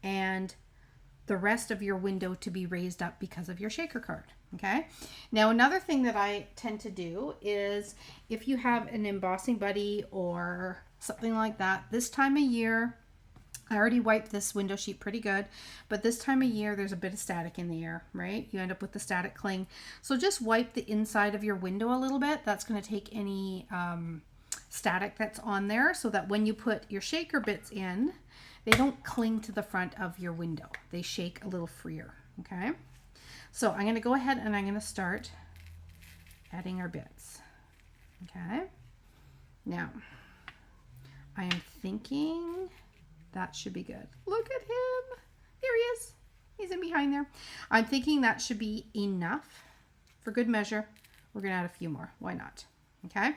and the rest of your window to be raised up because of your shaker card. Okay, now another thing that I tend to do is if you have an embossing buddy or something like that, this time of year, I already wiped this window sheet pretty good, but this time of year there's a bit of static in the air, right? You end up with the static cling. So just wipe the inside of your window a little bit. That's going to take any static that's on there, so that when you put your shaker bits in, they don't cling to the front of your window. They shake a little freer, okay? So I'm going to go ahead and I'm going to start adding our bits, okay? Now, I am thinking that should be good. Look at him. There he is. He's in behind there. I'm thinking that should be enough for good measure. We're going to add a few more. Why not? Okay.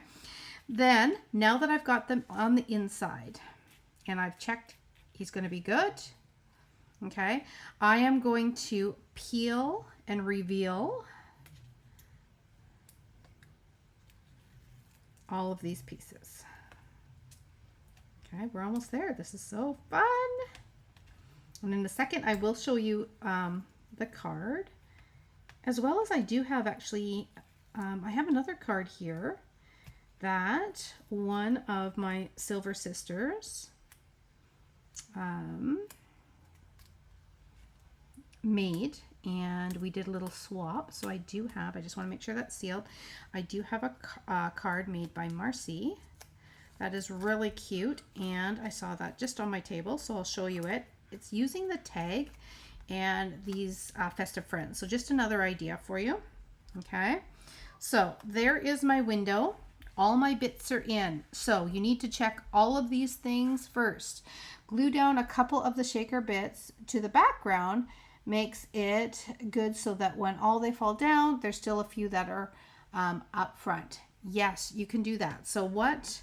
Then, now that I've got them on the inside and I've checked he's going to be good, okay, I am going to peel and reveal all of these pieces. Okay, we're almost there. This is so fun. And in a second, I will show you the card, as well as I do have actually, I have another card here that one of my silver sisters made, and we did a little swap. So I do have, I just want to make sure that's sealed. I do have a card made by Marcy. That is really cute, and I saw that just on my table, so I'll show you it. It's using the tag and these Festive Friends. So just another idea for you. Okay, so there is my window. All my bits are in. So you need to check all of these things first. Glue down a couple of the shaker bits to the background makes it good so that when all they fall down, there's still a few that are up front. Yes, you can do that. So what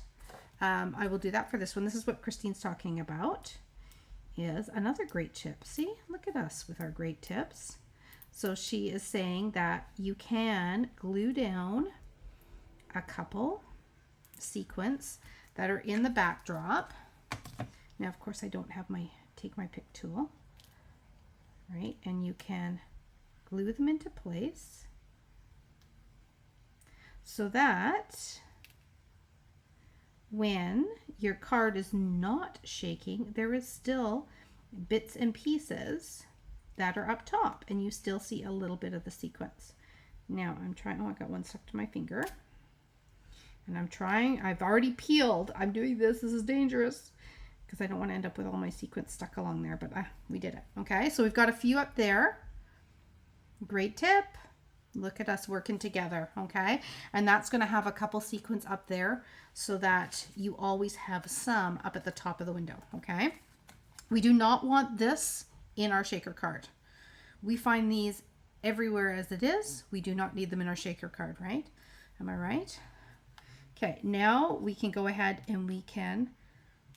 I will do that for this one. This is what Christine's talking about, is another great tip. See, look at us with our great tips. So she is saying that you can glue down a couple sequins that are in the backdrop. Now, of course, I don't have my take my pick tool, right? And you can glue them into place so that when your card is not shaking, there is still bits and pieces that are up top, and you still see a little bit of the sequence. Now I'm trying, oh, I got one stuck to my finger, and I'm trying, I've already peeled. I'm doing this is dangerous because I don't want to end up with all my sequins stuck along there, but we did it. Okay, so we've got a few up there. Great tip. Look at us working together, okay? And that's going to have a couple sequins up there so that you always have some up at the top of the window, okay? We do not want this in our shaker card. we find these everywhere as it is. We do not need them in our shaker card, right? Am I right? Okay, now we can go ahead and we can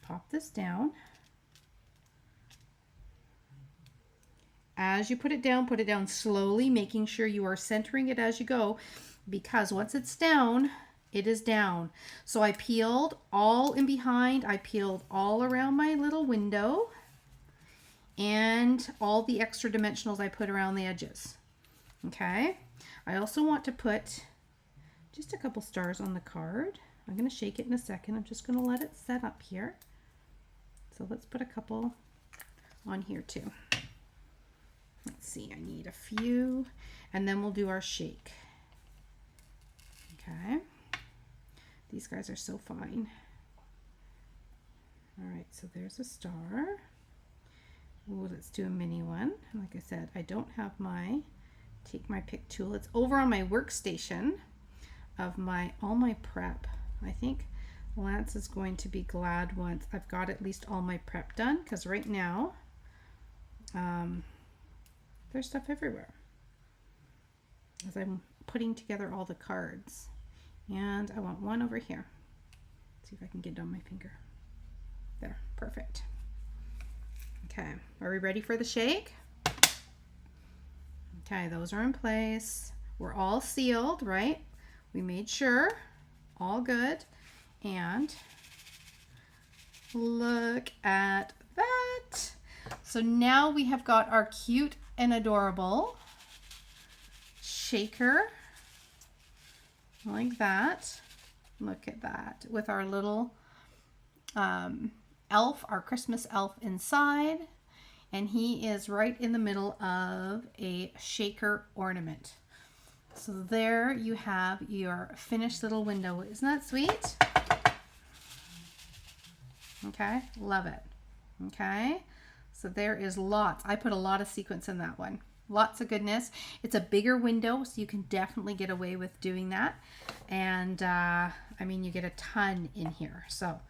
pop this down. As you put it down slowly, making sure you are centering it as you go, because once it's down, it is down. So I peeled all in behind. I peeled all around my little window, and all the extra dimensionals I put around the edges. Okay. I also want to put just a couple stars on the card. I'm going to shake it in a second. I'm just going to let it set up here. So let's put a couple on here too. Let's see, I need a few, and then we'll do our shake. Okay. These guys are so fine. All right, so there's a star. Ooh, let's do a mini one. Like I said, I don't have my take my pick tool. It's over on my workstation of all my prep. I think Lance is going to be glad once I've got at least all my prep done, because right now there's stuff everywhere as I'm putting together all the cards. And I want one over here. Let's see if I can get it on my finger. There, perfect. Okay, are we ready for the shake? Okay, those are in place. We're all sealed, right? We made sure, all good. And look at that. So now we have got our cute and adorable shaker like that. Look at that with our little elf, our Christmas elf inside, and he is right in the middle of a shaker ornament. So there you have your finished little window. Isn't that sweet? Okay, love it. Okay, so there is lots. I put a lot of sequins in that one. Lots of goodness. It's a bigger window, so you can definitely get away with doing that. And I mean, you get a ton in here. So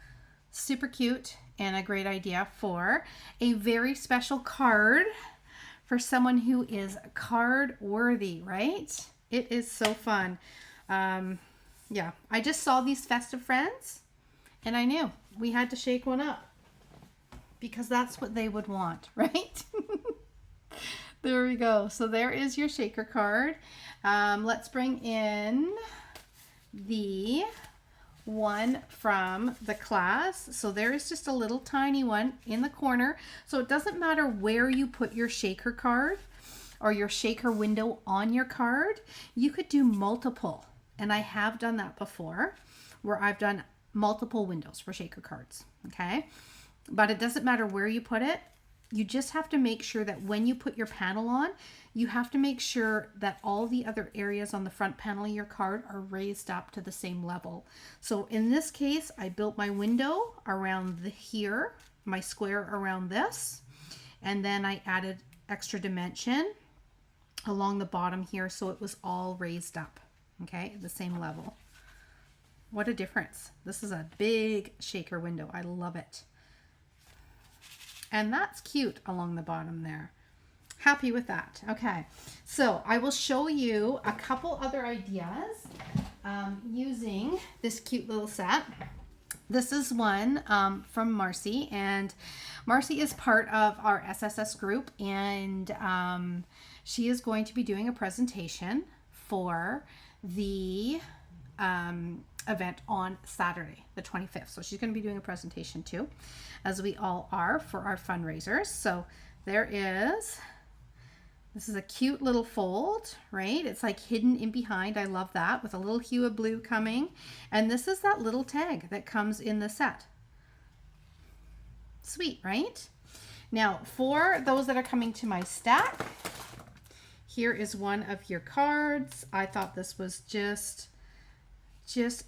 super cute and a great idea for a very special card for someone who is card worthy, right? It is so fun. Yeah, I just saw these Festive Friends and I knew we had to shake one up because that's what they would want, right? There we go. So there is your shaker card. Let's bring in the one from the class. So there is just a little tiny one in the corner. So it doesn't matter where you put your shaker card or your shaker window on your card. You could do multiple. And I have done that before where I've done multiple windows for shaker cards. Okay. But it doesn't matter where you put it. You just have to make sure that when you put your panel on, you have to make sure that all the other areas on the front panel of your card are raised up to the same level. So in this case, I built my window around here, my square around this, and then I added extra dimension along the bottom here so it was all raised up, okay, at the same level. What a difference. This is a big shaker window. I love it. And that's cute along the bottom there. Happy with that. Okay, so I will show you a couple other ideas using this cute little set. This is one from Marcy, and Marcy is part of our SSS group, and she is going to be doing a presentation for the event on Saturday, the 25th. So she's going to be doing a presentation too, as we all are for our fundraisers. So there is, this is a cute little fold, right? It's like hidden in behind. I love that, with a little hue of blue coming. And this is that little tag that comes in the set. Sweet, right? Now, for those that are coming to my stack, here is one of your cards. I thought this was just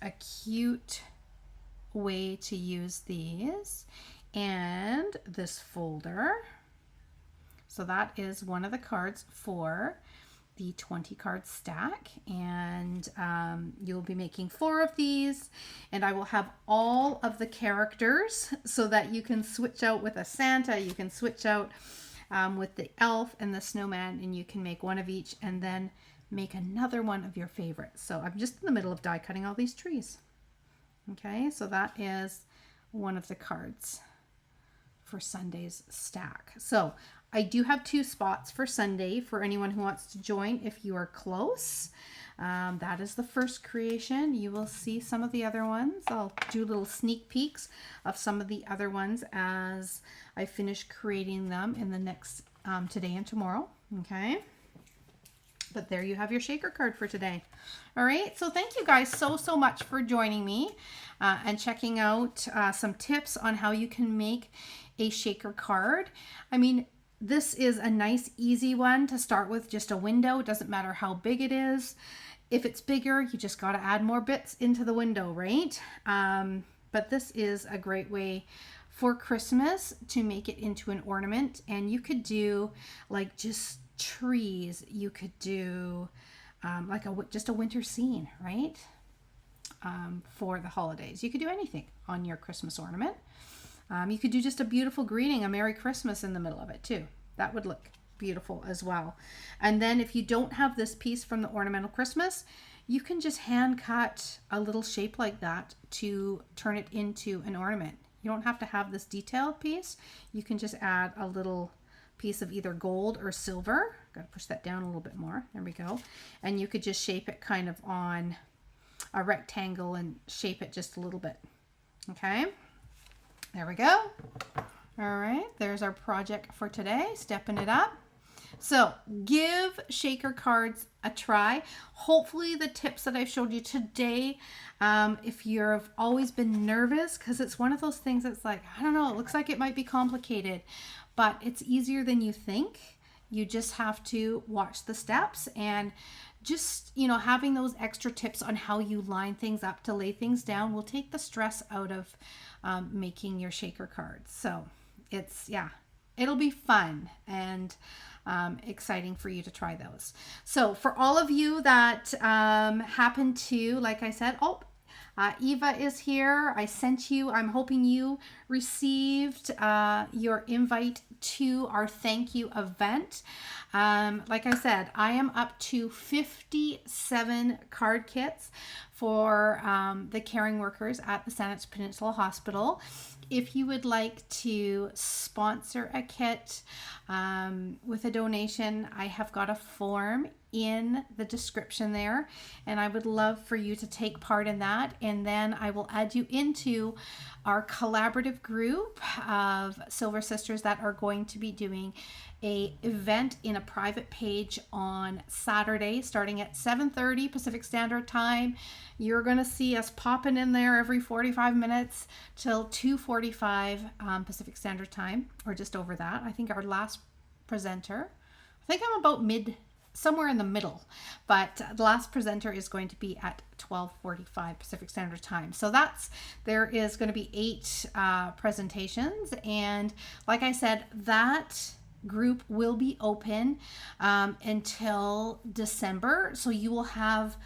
a cute way to use these. And this folder. So that is one of the cards for the 20 card stack, and you'll be making 4 of these, and I will have all of the characters so that you can switch out with a Santa, you can switch out with the elf and the snowman, and you can make one of each and then make another one of your favorites. So I'm just in the middle of die cutting all these trees. Okay, so that is one of the cards for Sunday's stack. So I do have 2 spots for Sunday for anyone who wants to join if you are close. That is the first creation. You will see some of the other ones. I'll do little sneak peeks of some of the other ones as I finish creating them in the next today and tomorrow. Okay. But there you have your shaker card for today. All right. So thank you guys so much for joining me and checking out some tips on how you can make a shaker card. I mean, this is a nice, easy one to start with, just a window. It doesn't matter how big it is. If it's bigger, you just got to add more bits into the window, right? But this is a great way for Christmas to make it into an ornament. And you could do like just trees. You could do like just a winter scene, right? For the holidays. You could do anything on your Christmas ornament. You could do just a beautiful greeting, a Merry Christmas in the middle of it too. That would look beautiful as well. And then if you don't have this piece from the Ornamental Christmas, you can just hand cut a little shape like that to turn it into an ornament. You don't have to have this detailed piece. You can just add a little piece of either gold or silver. Got to push that down a little bit more. There we go. And you could just shape it kind of on a rectangle and shape it just a little bit. Okay. There we go. All right, there's our project for today, stepping it up. So give shaker cards a try. Hopefully the tips that I showed you today, if you've always been nervous, because it's one of those things that's like, I don't know, it looks like it might be complicated, but it's easier than you think. You just have to watch the steps and just, you know, having those extra tips on how you line things up to lay things down will take the stress out of making your shaker cards. So it's, yeah, it'll be fun and exciting for you to try those. So for all of you that happen to, like I said, Eva is here. I sent you, I'm hoping you received your invite to our thank you event. Like I said, I am up to 57 card kits for the caring workers at the Saanich Peninsula Hospital. If you would like to sponsor a kit with a donation, I have got a form in the description there, and I would love for you to take part in that, and then I will add you into our collaborative group of Silver Sisters that are going to be doing a event in a private page on Saturday starting at 7:30 Pacific Standard Time. You're going to see us popping in there every 45 minutes till 2:45 Pacific Standard Time, or just over that. I think our last presenter, I think I'm about somewhere in the middle, but the last presenter is going to be at 12:45 Pacific Standard Time. So there is going to be 8 presentations, and like I said, that group will be open until December. So you will have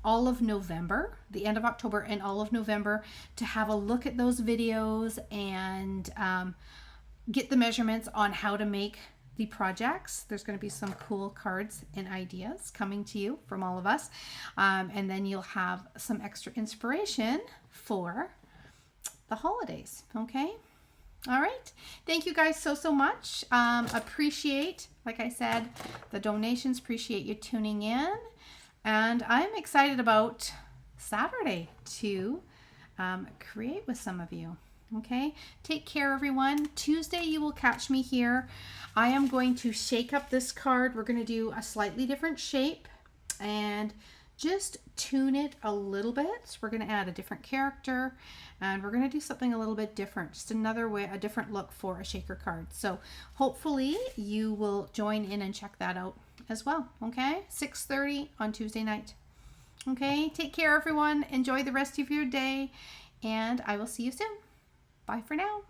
all of November, the end of October and all of November, to have a look at those videos and get the measurements on how to make the projects. There's going to be some cool cards and ideas coming to you from all of us. And then you'll have some extra inspiration for the holidays. Okay. All right. Thank you guys so much. Appreciate, like I said, the donations. Appreciate you tuning in. And I'm excited about Saturday to create with some of you. Okay. Take care, everyone. Tuesday, you will catch me here. I am going to shake up this card. We're going to do a slightly different shape and just tune it a little bit. We're going to add a different character, and we're going to do something a little bit different, just another way, a different look for a shaker card. So hopefully you will join in and check that out as well. Okay, 6:30 on Tuesday night. Okay, take care, everyone. Enjoy the rest of your day, and I will see you soon. Bye for now.